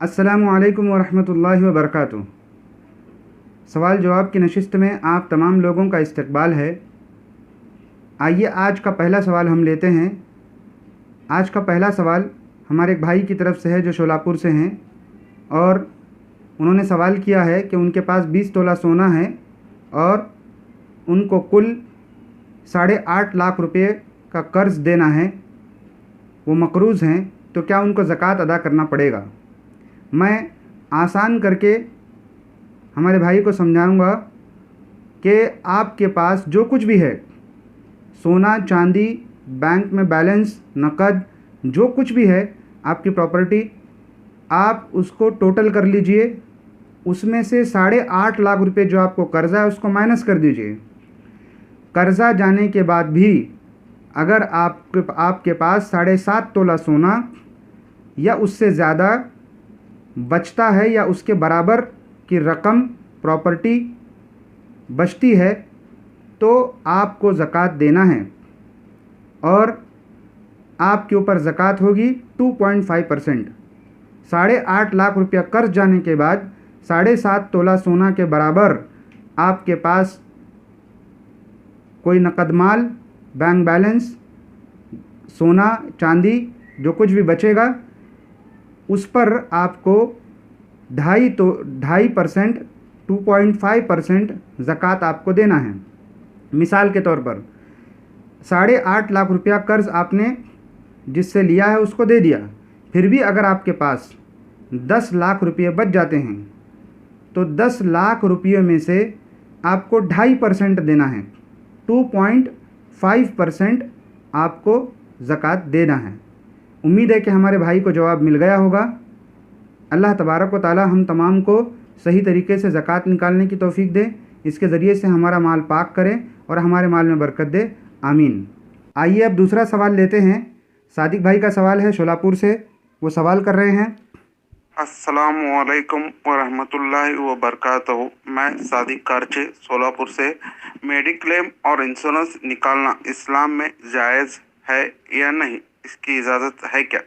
अस्सलामुअलैकुम वरहमतुल्लाहि वबरकातुहू। सवाल जवाब की नशिस्त में आप तमाम लोगों का इस्तकबाल है। आइए आज का पहला सवाल हम लेते हैं। आज का पहला सवाल हमारे एक भाई की तरफ से है जो शोलापुर से हैं, और उन्होंने सवाल किया है कि उनके पास 20 तोला सोना है और उनको कुल 8.5 लाख रुपए का कर्ज़ देना है। वो मकरूज़ हैं, तो क्या उनको ज़कात अदा करना पड़ेगा? मैं आसान करके हमारे भाई को समझाऊंगा कि आपके पास जो कुछ भी है, सोना चांदी, बैंक में बैलेंस, नकद, जो कुछ भी है आपकी प्रॉपर्टी, आप उसको टोटल कर लीजिए। उसमें से 8.5 लाख रुपए जो आपको कर्ज़ा है उसको माइनस कर दीजिए। कर्ज़ा जाने के बाद भी अगर आपके पास 7.5 तोला सोना या उससे ज़्यादा बचता है या उसके बराबर की रकम प्रॉपर्टी बचती है तो आपको ज़कात देना है, और आपके ऊपर ज़कात होगी 2.5%। 8.5 लाख रुपया कर्ज जाने के बाद 7.5 तोला सोना के बराबर आपके पास कोई नकद माल, बैंक बैलेंस, सोना चांदी जो कुछ भी बचेगा उस पर आपको 2.5% 2.5% ज़कात आपको देना है। मिसाल के तौर पर 8.5 लाख रुपया कर्ज़ आपने जिससे लिया है उसको दे दिया, फिर भी अगर आपके पास 10 लाख रुपये बच जाते हैं तो 10 लाख रुपये में से आपको 2.5% देना है। 2.5% आपको ज़कात देना है। उम्मीद है कि हमारे भाई को जवाब मिल गया होगा। अल्लाह तबारक व तआला हम तमाम को सही तरीके से ज़कात निकालने की तौफीक दे, इसके ज़रिए से हमारा माल पाक करे और हमारे माल में बरकत दे, आमीन। आइए अब दूसरा सवाल लेते हैं। सादिक भाई का सवाल है शोलापुर से। वो सवाल कर रहे हैं, अस्सलामुअलैकुम वरहमतुल्लाहि वबरकातुहू। मैं सादिक कारचे सोलापुर से। मेडिक्लेम और इंश्योरेंस निकालना इस्लाम में जायज़ है या नहीं, इसकी इजाज़त है क्या?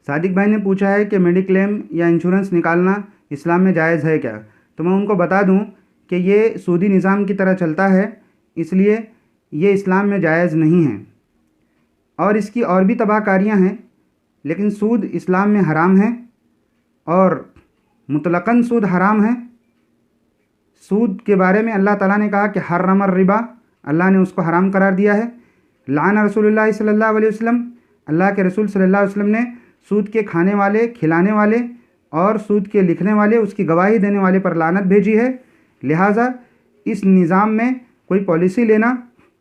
सादिक भाई ने पूछा है कि मेडिक्लेम या इंश्योरेंस निकालना इस्लाम में जायज़ है क्या। तो मैं उनको बता दूं कि ये सूदी निज़ाम की तरह चलता है, इसलिए ये इस्लाम में जायज़ नहीं है, और इसकी और भी तबाहकारियाँ हैं। लेकिन सूद इस्लाम में हराम है और मुतलकन सूद हराम है। सूद के बारे में अल्लाह ताला ने कहा कि हर्रमर रिबा, अल्लाह ने उसको हराम करार दिया है। लान रसूलुल्लाह सल्लल्लाहु अलैहि वसल्लम, अल्लाह के रसूल सल्लल्लाहु अलैहि वसल्लम ने सूद के खाने वाले, खिलाने वाले और सूद के लिखने वाले, उसकी गवाही देने वाले पर लानत भेजी है। लिहाजा इस निज़ाम में कोई पॉलिसी लेना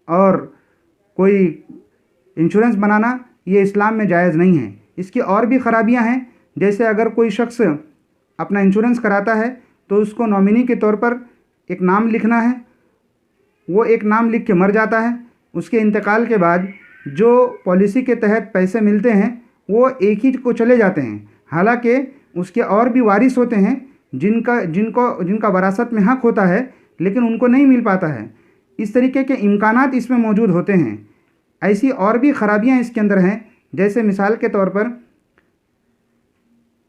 और कोई इंश्योरेंस बनाना ये इस्लाम में जायज़ नहीं है। इसकी और भी ख़राबियाँ हैं, जैसे अगर कोई शख्स अपना इंश्योरेंस कराता है तो उसको नॉमिनी के तौर पर एक नाम लिखना है। वो एक नाम लिख के मर जाता है, उसके इंतकाल के बाद जो पॉलिसी के तहत पैसे मिलते हैं वो एक ही को चले जाते हैं, हालांकि उसके और भी वारिस होते हैं जिनका वरासत में हक़ होता है, लेकिन उनको नहीं मिल पाता है। इस तरीके के इम्कानात इसमें मौजूद होते हैं। ऐसी और भी ख़राबियाँ इसके अंदर हैं, जैसे मिसाल के तौर पर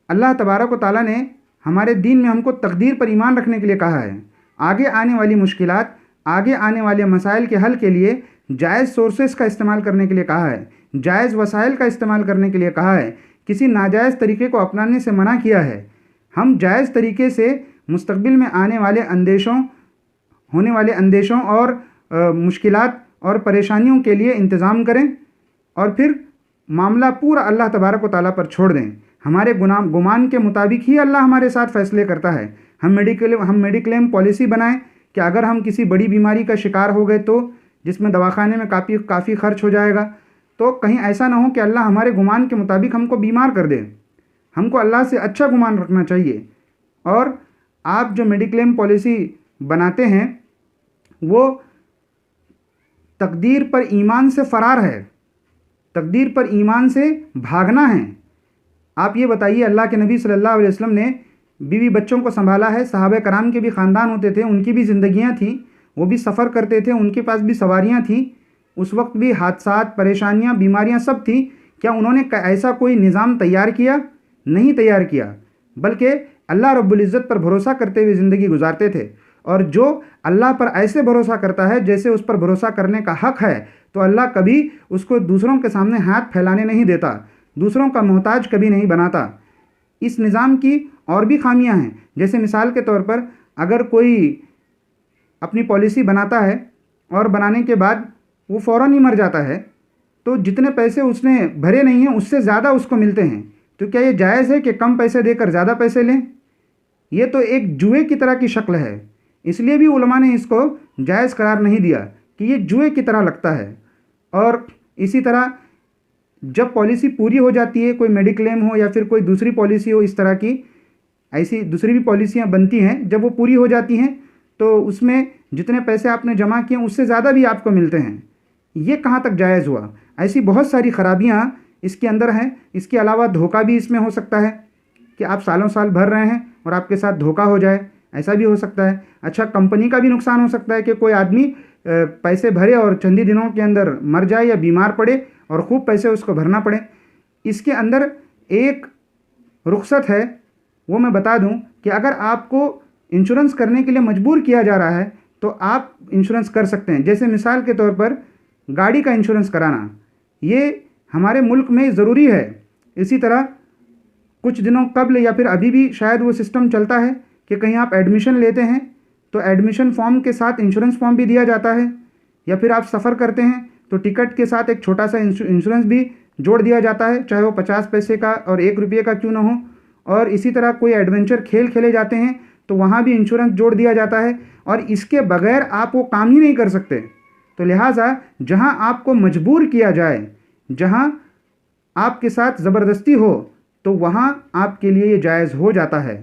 अल्लाह तबारक व तआला ने हमारे दीन में हमको तकदीर पर ईमान रखने के लिए कहा है। आगे आने वाली मुश्किलात, आगे आने वाले मसाइल के हल के लिए जायज़ सोर्सेस का इस्तेमाल करने के लिए कहा है, जायज़ वसाइल का इस्तेमाल करने के लिए कहा है। किसी नाजायज़ तरीके को अपनाने से मना किया है। हम जायज़ तरीके से मुस्तक़बिल में होने वाले अंदेशों और मुश्किलात और परेशानियों के लिए इंतज़ाम करें और फिर मामला पूरा अल्लाह तबारक व तआला पर छोड़ दें। हमारे गुमान के मुताबिक ही अल्लाह हमारे साथ फ़ैसले करता है। हम मेडिक्लेम पॉलिसी बनाएं कि अगर हम किसी बड़ी बीमारी का शिकार हो गए तो जिसमें दवाखाने में काफ़ी ख़र्च हो जाएगा, तो कहीं ऐसा ना हो कि अल्लाह हमारे गुमान के मुताबिक हमको बीमार कर दे। हमको अल्लाह से अच्छा गुमान रखना चाहिए। और आप जो मेडिक्लेम पॉलिसी बनाते हैं वो तकदीर पर ईमान से फ़रार है, तकदीर पर ईमान से भागना है। आप ये बताइए, अल्लाह के नबी सल्लल्लाहु अलैहि वसल्लम ने बीवी बच्चों को संभाला है। सहाबा कराम के भी ख़ानदान होते थे, उनकी भी ज़िंदगियाँ थीं, वो भी सफ़र करते थे, उनके पास भी सवारियाँ थीं, उस वक्त भी हादसात, परेशानियाँ, बीमारियाँ सब थीं। क्या उन्होंने ऐसा कोई निज़ाम तैयार किया? नहीं तैयार किया, बल्कि अल्लाह रब्बुल इज़्ज़त पर भरोसा करते हुए ज़िंदगी गुजारते थे। और जो अल्लाह पर ऐसे भरोसा करता है जैसे उस पर भरोसा करने का हक़ है, तो अल्लाह कभी उसको दूसरों के सामने हाथ फैलाने नहीं देता, दूसरों का मोहताज कभी नहीं बनाता। इस निज़ाम की और भी खामियां हैं। जैसे मिसाल के तौर पर अगर कोई अपनी पॉलिसी बनाता है और बनाने के बाद वो फ़ौरन ही मर जाता है, तो जितने पैसे उसने भरे नहीं हैं उससे ज़्यादा उसको मिलते हैं। तो क्या ये जायज़ है कि कम पैसे देकर ज़्यादा पैसे लें? ये तो एक जुए की तरह की शक्ल है। इसलिए भी उलमा ने इसको जायज़ करार नहीं दिया कि ये जुए की तरह लगता है। और इसी तरह जब पॉलिसी पूरी हो जाती है, कोई मेडिक्लेम हो या फिर कोई दूसरी पॉलिसी हो, इस तरह की ऐसी दूसरी भी पॉलिसियाँ बनती हैं, जब वो पूरी हो जाती हैं तो उसमें जितने पैसे आपने जमा किए उससे ज़्यादा भी आपको मिलते हैं। ये कहाँ तक जायज़ हुआ? ऐसी बहुत सारी ख़राबियाँ इसके अंदर हैं। इसके अलावा धोखा भी इसमें हो सकता है कि आप सालों साल भर रहे हैं और आपके साथ धोखा हो जाए, ऐसा भी हो सकता है। अच्छा, कंपनी का भी नुकसान हो सकता है कि कोई आदमी पैसे भरे और चंद ही दिनों के अंदर मर जाए या बीमार पड़े और खूब पैसे उसको भरना पड़े। इसके अंदर एक रुख्सत है, वो मैं बता दूं कि अगर आपको इंश्योरेंस करने के लिए मजबूर किया जा रहा है तो आप इंश्योरेंस कर सकते हैं। जैसे मिसाल के तौर पर गाड़ी का इंश्योरेंस कराना, ये हमारे मुल्क में ज़रूरी है। इसी तरह कुछ दिनों कबल या फिर अभी भी शायद वो सिस्टम चलता है कि कहीं आप एडमिशन लेते हैं तो एडमिशन फॉर्म के साथ इंश्योरेंस फॉर्म भी दिया जाता है, या फिर आप सफ़र करते हैं तो टिकट के साथ एक छोटा सा इंश्योरेंस भी जोड़ दिया जाता है, चाहे वो 50 पैसे का और 1 रुपये का क्यों ना हो। और इसी तरह कोई एडवेंचर खेल खेले जाते हैं तो वहाँ भी इंश्योरेंस जोड़ दिया जाता है, और इसके बगैर आप वो काम ही नहीं कर सकते। तो लिहाजा जहाँ आपको मजबूर किया जाए, जहाँ आपके साथ ज़बरदस्ती हो, तो वहाँ आपके लिए ये जायज़ हो जाता है।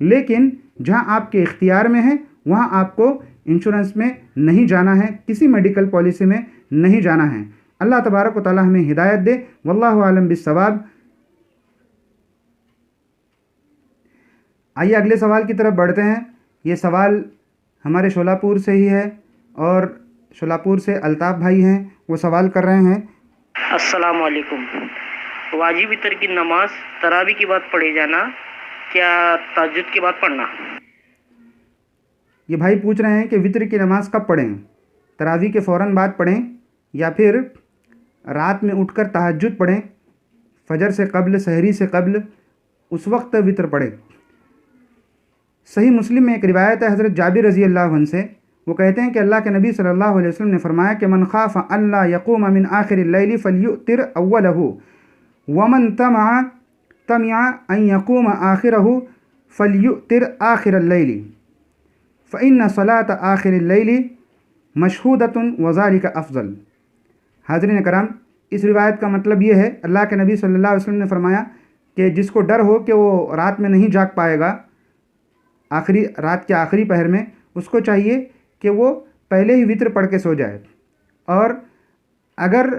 लेकिन जहाँ आपके इख्तियार में है वहाँ आपको इंश्योरेंस में नहीं जाना है, किसी मेडिकल पॉलिसी में नहीं जाना है। अल्लाह तबारक व तआला हमें हिदायत दे। वल्लाहु आलम बिस्सवाब। आइए अगले सवाल की तरफ बढ़ते हैं। ये सवाल हमारे शोलापुर से ही है और शोलापुर से अल्ताफ़ भाई हैं, वो सवाल कर रहे हैं। अस्सलाम वालेकुम। वाजिब वितर की नमाज तरावी के बाद पढ़े जाना, क्या तहज्जुद के बाद पढ़ना? ये भाई पूछ रहे हैं कि वितर की नमाज़ कब पढ़ें, तरावी के फ़ौरन बाद पढ़ें या फिर रात में उठकर तहज्जुद पढ़ें, फजर से कब्ल, सहरी से कब्ल, उस वक्त वितर पढ़ें। सही मुस्लिम में एक रिवायत है हज़रत जाबिर रज़ी अल्लाह अन्हु से, वो कहते हैं कि अल्लाह के नबी सल्लल्लाहु अलैहि वसल्लम ने फरमाया कि मन खाफ़ अल्ला यक़ूम मिन आखिरिल लैली फ़ल्युतिर अव्वलहु वमन तमया अन यक़ूम आखिरहु फ़ल्युतिर आखिरल लैली फ़इन्न सलात आखिरिल लैली मशहूदतुन वज़ालिका अफ़ज़ल। हाज़रीन कराम, इस रिवायत का मतलब ये है, अल्लाह के नबी सल्लल्लाहु अलैहि वसल्लम ने फरमाया कि जिसको डर हो कि वो रात में नहीं जाग पाएगा, आखिरी रात के आखिरी पहर में, उसको चाहिए कि वो पहले ही वित्र पढ़ के सो जाए। और अगर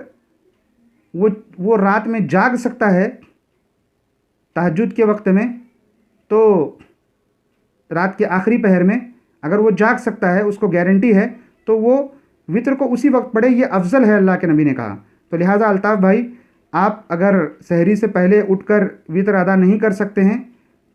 वो रात में जाग सकता है तहज्जुद के वक्त में, तो रात के आखिरी पहर में अगर वो जाग सकता है, उसको गारंटी है, तो वो वित्र को उसी वक्त पढ़े, ये अफजल है, अल्लाह के नबी ने कहा। तो लिहाजा अल्ताफ़ भाई, आप अगर सहरी से पहले उठकर वित्र अदा नहीं कर सकते हैं,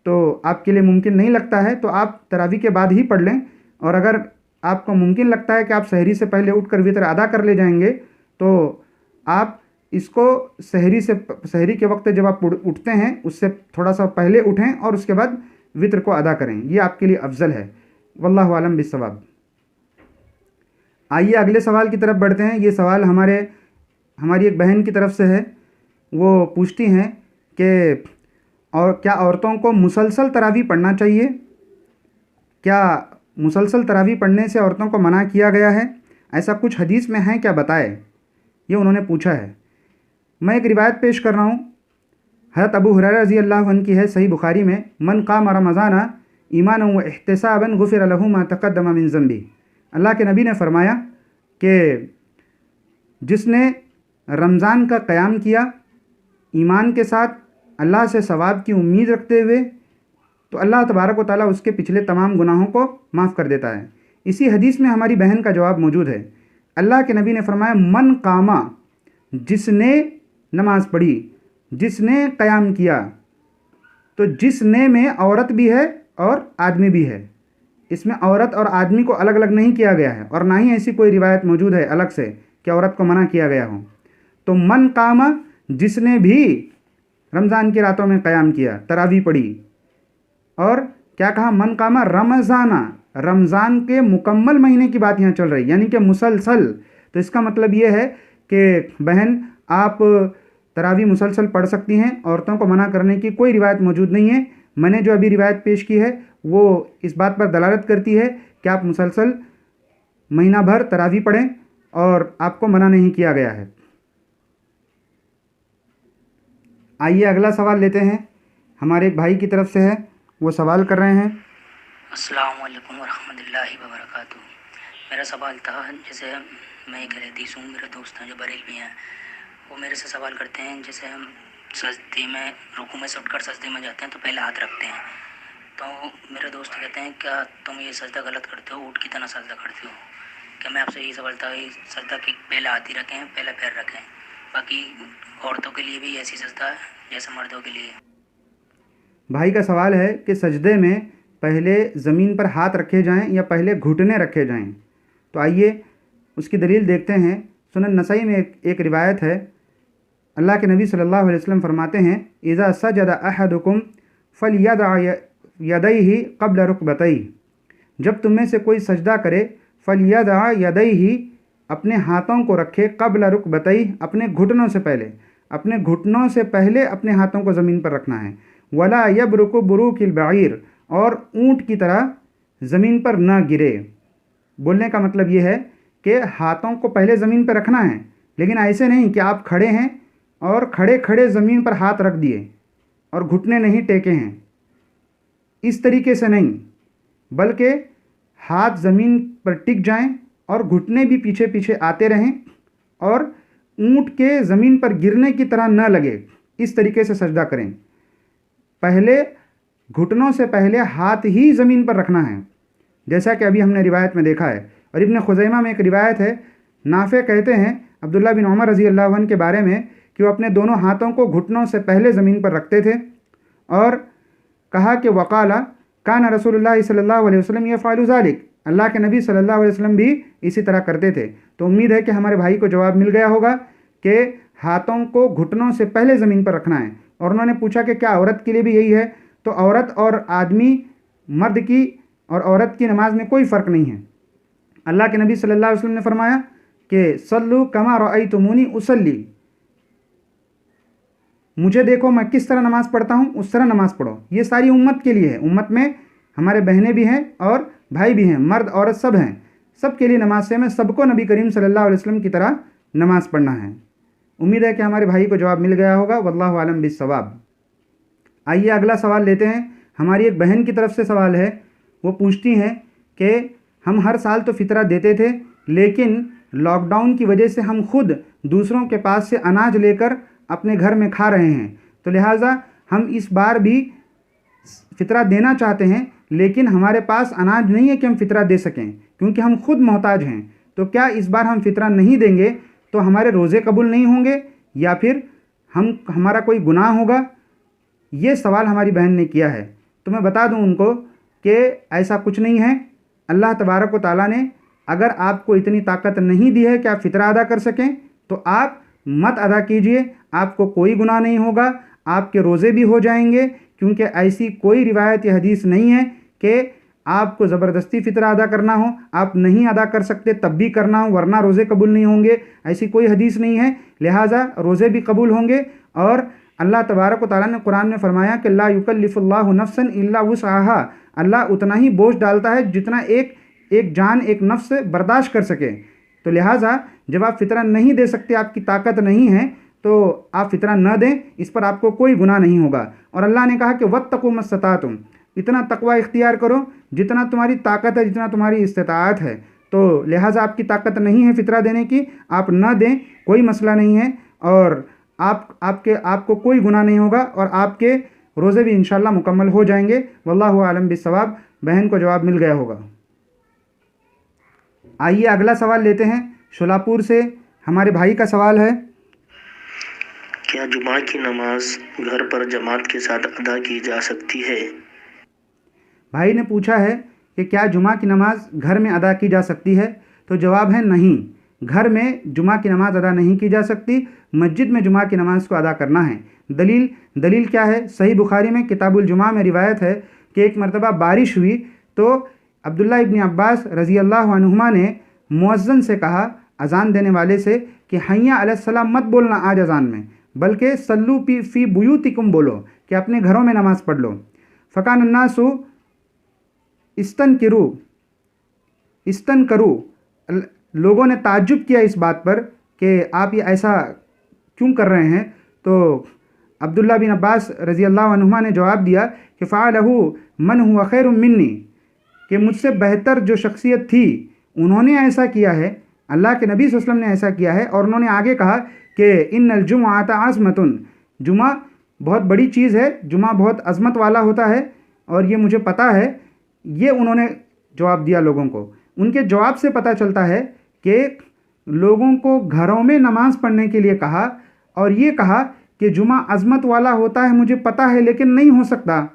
तो आपके लिए मुमकिन नहीं लगता है, तो आप तरावी के बाद ही पढ़ लें। और अगर आपको मुमकिन लगता है कि आप सहरी से पहले उठकर वित्र अदा कर ले जाएंगे, तो आप इसको सहरी के वक्त जब आप उठते हैं उससे थोड़ा सा पहले उठें और उसके बाद वित्र को अदा करें, ये आपके लिए अफजल है। वल्लाहु आलम बिस्सवाब। आइए अगले सवाल की तरफ बढ़ते हैं। ये सवाल हमारी एक बहन की तरफ से है। वो पूछती हैं कि और क्या औरतों को मुसलसल तरावी पढ़ना चाहिए? क्या मुसलसल तरावी पढ़ने से औरतों को मना किया गया है? ऐसा कुछ हदीस में है क्या, बताए? ये उन्होंने पूछा है। मैं एक रिवायत पेश कर रहा हूँ, हज़रत अबू हुरैरा रज़ी अल्लाह अन्हु की है, सही बुखारी में, मन क़ाम रमज़ाना ईमानन व इहतिसाबन गुफ़िर लहू मा तक़द्दम मिन ज़ंबी। अल्लाह के नबी ने फरमाया कि जिसने रमज़ान का क़याम किया ईमान के साथ, अल्लाह से सवाब की उम्मीद रखते हुए, तो अल्लाह तबारक व तआला उसके पिछले तमाम गुनाहों को माफ़ कर देता है। इसी हदीस में हमारी बहन का जवाब मौजूद है। अल्लाह के नबी ने फरमाया, मन कामा, जिसने नमाज़ पढ़ी, जिसने क़याम किया। तो जिसने में औरत भी है और आदमी भी है, इसमें औरत और आदमी को अलग अलग नहीं किया गया है, और ना ही ऐसी कोई रिवायत मौजूद है अलग से कि औरत को मना किया गया हो। तो मन कामा, जिसने भी रमज़ान की रातों में क़याम किया, तरावी पढ़ी, और क्या कहा, मन कामा रमज़ाना, रमज़ान के मुकम्मल महीने की बात यहाँ चल रही, यानी कि मुसलसल। तो इसका मतलब ये है कि बहन, आप तरावी मुसलसल पढ़ सकती हैं, औरतों को मना करने की कोई रिवायत मौजूद नहीं है। मैंने जो अभी रिवायत पेश की है वो इस बात पर दलालत करती है कि आप मुसलसल महीना भर तरावी पढ़ें और आपको मना नहीं किया गया है। आइए अगला सवाल लेते हैं, हमारे एक भाई की तरफ से है, वो सवाल कर रहे हैं। अस्सलाम वालेकुम वरहमतुल्लाहि वबरकातुहू। मेरा सवाल था, जैसे मैं एक हदीस हूँ, मेरे दोस्त हैं जो बरेलवी हैं, वो मेरे से सवाल करते हैं, जैसे हम सजदे में, रुकू में से उठकर सजदे में जाते हैं तो पहले हाथ रखते हैं। तो मेरे दोस्त कहते हैं, क्या तुम ये सजदा गलत करते हो, ऊँट की तरह सजदा करते हो? क्या मैं आपसे यही सवाल था, ये सजदा की पहले हाथ ही रखें, पहले पैर रखें? बाकी औरतों के लिए भी ऐसी सजदा है जैसे मर्दों के लिए? भाई का सवाल है कि सजदे में पहले ज़मीन पर हाथ रखे जाएं या पहले घुटने रखे जाएं। तो आइए उसकी दलील देखते हैं। सुनन नसाई में एक रिवायत है, अल्लाह के नबी सल्लल्लाहु अलैहि वसल्लम फरमाते हैं, इज़ा सजदा अहदुकुम फलयदअ यदैहि क़ब्ल रुकबतैहि, जब तुम में से कोई सजदा करे, फलयदअ यदैहि, अपने हाथों को रखे, क़ब्ल रुकबतैहि, अपने घुटनों से पहले, अपने घुटनों से पहले अपने हाथों को ज़मीन पर रखना है। वला यबरुकु बुरूकिल बईर, और ऊँट की तरह ज़मीन पर न गिरे। बोलने का मतलब ये है कि हाथों को पहले ज़मीन पर रखना है, लेकिन ऐसे नहीं कि आप खड़े हैं और खड़े खड़े ज़मीन पर हाथ रख दिए और घुटने नहीं टेके हैं, इस तरीके से नहीं, बल्कि हाथ ज़मीन पर टिक जाएं और घुटने भी पीछे पीछे आते रहें और ऊँट के ज़मीन पर गिरने की तरह न लगे, इस तरीके से सजदा करें। पहले घुटनों से पहले हाथ ही ज़मीन पर रखना है, जैसा कि अभी हमने रिवायत में देखा है। और इब्न खुज़ैमा में एक रिवायत है, नाफ़े कहते हैं अब्दुल्ला बिन उमर रज़ी अल्लाह अन्हु के बारे में कि वो अपने दोनों हाथों को घुटनों से पहले ज़मीन पर रखते थे, और कहा कि वक़ाला कान रसूलुल्लाह सल्लल्लाहु अलैहि वसल्लम यफ़अलु ज़ालिक, अल्लाह के नबी सल्लल्लाहु अलैहि वसल्लम भी इसी तरह करते थे। तो उम्मीद है कि हमारे भाई को जवाब मिल गया होगा कि हाथों को घुटनों से पहले ज़मीन पर रखना है। और उन्होंने पूछा कि क्या औरत के लिए भी यही है? तो औरत और आदमी, मर्द की और औरत की नमाज में कोई फ़र्क नहीं है। अल्लाह के नबी सल्लल्लाहु अलैहि वसल्लम ने फरमाया कि सल्लू कमा रअयतुमूनी उसल्ली, मुझे देखो मैं किस तरह नमाज़ पढ़ता हूँ, उस तरह नमाज़ पढ़ो। ये सारी उम्मत के लिए है, उम्मत में हमारे बहनें भी हैं और भाई भी हैं, मर्द औरत सब हैं, सब के लिए नमाज से में सबको नबी करीम सल्लल्लाहु अलैहि वसल्लम की तरह नमाज़ पढ़ना है। उम्मीद है कि हमारे भाई को जवाब मिल गया होगा। वल्लाहु आलम बिस्सवाब। आइए अगला सवाल लेते हैं। हमारी एक बहन की तरफ से सवाल है, वो पूछती हैं कि हम हर साल तो फ़ितरा देते थे, लेकिन लॉकडाउन की वजह से हम खुद दूसरों के पास से अनाज लेकर अपने घर में खा रहे हैं, तो लिहाजा हम इस बार भी फ़ितरा देना चाहते हैं, लेकिन हमारे पास अनाज नहीं है कि हम फ़ितरा दे सकें, क्योंकि हम खुद मोहताज हैं। तो क्या इस बार हम फ़ितरा नहीं देंगे तो हमारे रोज़े कबूल नहीं होंगे या फिर हमारा कोई गुनाह होगा? ये सवाल हमारी बहन ने किया है। तो मैं बता दूं उनको कि ऐसा कुछ नहीं है। अल्लाह तबारक व तआला ने अगर आपको इतनी ताकत नहीं दी है कि आप फ़ितरा अदा कर सकें, तो आप मत अदा कीजिए, आपको कोई गुनाह नहीं होगा, आपके रोज़े भी हो जाएंगे, क्योंकि ऐसी कोई रिवायत या हदीस नहीं है कि आपको ज़बरदस्ती फ़ितरा अदा करना हो, आप नहीं अदा कर सकते तब भी करना हो वरना रोज़े कबूल नहीं होंगे, ऐसी कोई हदीस नहीं है। लिहाजा रोज़े भी कबूल होंगे। और अल्लाह तबारक व तआला ने कुरान में फरमाया कि ला युकल्लिफुल्लाहु नफ्सन इल्ला वुसअहा, अल्लाह उतना ही बोझ डालता है जितना एक जान, एक नफ्स बर्दाश्त कर सके। तो लिहाजा जब आप फ़ितरा नहीं दे सकते, आपकी ताकत नहीं है, तो आप फ़ितरा न दें, इस पर आपको कोई गुनाह नहीं होगा। और अल्लाह ने कहा कि वत्तकू मस्ततातुम, इतना तकवा इख्तियार करो जितना तुम्हारी ताकत है, जितना तुम्हारी इस्तिताअत है। तो लिहाजा आपकी ताकत नहीं है फ़ितरा देने की, आप न दें, कोई मसला नहीं है, और आपको कोई गुनाह नहीं होगा और आपके रोज़े भी इंशाल्लाह मुकम्मल हो जाएंगे। वल्लाहु आलम बिस्सवाब। बहन को जवाब मिल गया होगा। आइए अगला सवाल लेते हैं। शोलापुर से हमारे भाई का सवाल है, क्या जुमा की नमाज घर पर जमात के साथ अदा की जा सकती है? भाई ने पूछा है कि क्या जुमा की नमाज घर में अदा की जा सकती है। तो जवाब है नहीं, घर में जुमा की नमाज अदा नहीं की जा सकती, मस्जिद में जुमा की नमाज को अदा करना है। दलील क्या है? सही बुखारी में किताबुल जुमा में रिवायत है कि एक मरतबा बारिश हुई तो अब्दुल्ला इब्न अब्बास रज़ी अल्लाह अन्हुमा ने मुअज्जिन से कहा, अज़ान देने वाले से, कि हय्या अलस्सलाम मत बोलना आज अज़ान में, बल्कि सल्लू फ़ी बुयूतिकुम बोलो, कि अपने घरों में नमाज़ पढ़ लो। फ़कान अन्नासु इस्तन करू, लोगों ने ताज्जुब किया इस बात पर कि आप ये ऐसा क्यों कर रहे हैं। तो अब्दुल्ला बिन अब्बास रज़ी अल्लाह अन्हुमा ने जवाब दिया कि फ़अलहु मन हुआ खैरुम मिन्नी, कि मुझसे बेहतर जो शख्सियत थी उन्होंने ऐसा किया है, अल्लाह के नबी सल्लल्लाहु अलैहि वसल्लम ने ऐसा किया है। और उन्होंने आगे कहा कि इन्नल जुमुअत अज़मतुन, जुमा बहुत बड़ी चीज़ है, जुमा बहुत अज़मत वाला होता है और ये मुझे पता है। ये उन्होंने जवाब दिया लोगों को। उनके जवाब से पता चलता है कि लोगों को घरों में नमाज़ पढ़ने के लिए कहा और ये कहा कि जुमा अज़मत वाला होता है, मुझे पता है, लेकिन नहीं हो सकता,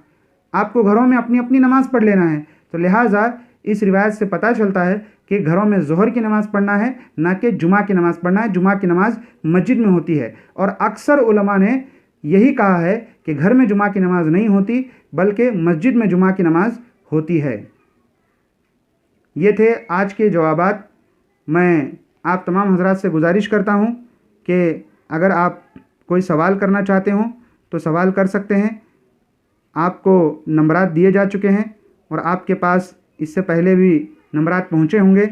आपको घरों में अपनी अपनी नमाज़ पढ़ लेना है। तो लिहाजा इस रिवायत से पता चलता है कि घरों में ज़ोहर की नमाज़ पढ़ना है, ना कि जुमा की नमाज़ पढ़ना है। जुमा की नमाज़ मस्जिद में होती है और अक्सर उलमा ने यही कहा है कि घर में जुमा की नमाज़ नहीं होती, बल्कि मस्जिद में जुमा की नमाज़ होती है। ये थे आज के जवाबात। मैं आप तमाम हज़रात से गुजारिश करता हूँ कि अगर आप कोई सवाल करना चाहते हों तो सवाल कर सकते हैं। आपको नंबरात दिए जा चुके हैं और आपके पास इससे पहले भी नंबरात पहुँचे होंगे।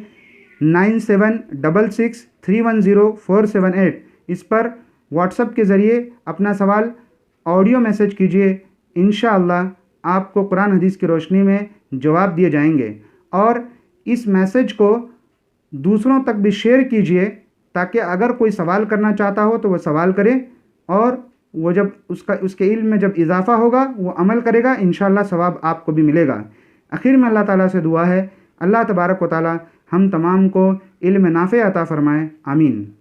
9766310478 इस पर व्हाट्सएप के ज़रिए अपना सवाल ऑडियो मैसेज कीजिए। इंशाअल्लाह आपको कुरान हदीस की रोशनी में जवाब दिए जाएंगे। और इस मैसेज को दूसरों तक भी शेयर कीजिए ताकि अगर कोई सवाल करना चाहता हो तो वह सवाल करे और वो जब उसके इल्म में जब इजाफ़ा होगा वो अमल करेगा, इंशाअल्लाह सवाब आपको भी मिलेगा। आखिर में अल्लाह ताला से दुआ है, अल्लाह तबारक व तआला हम तमाम को इल्म नाफ़े अता फ़रमाए। आमीन।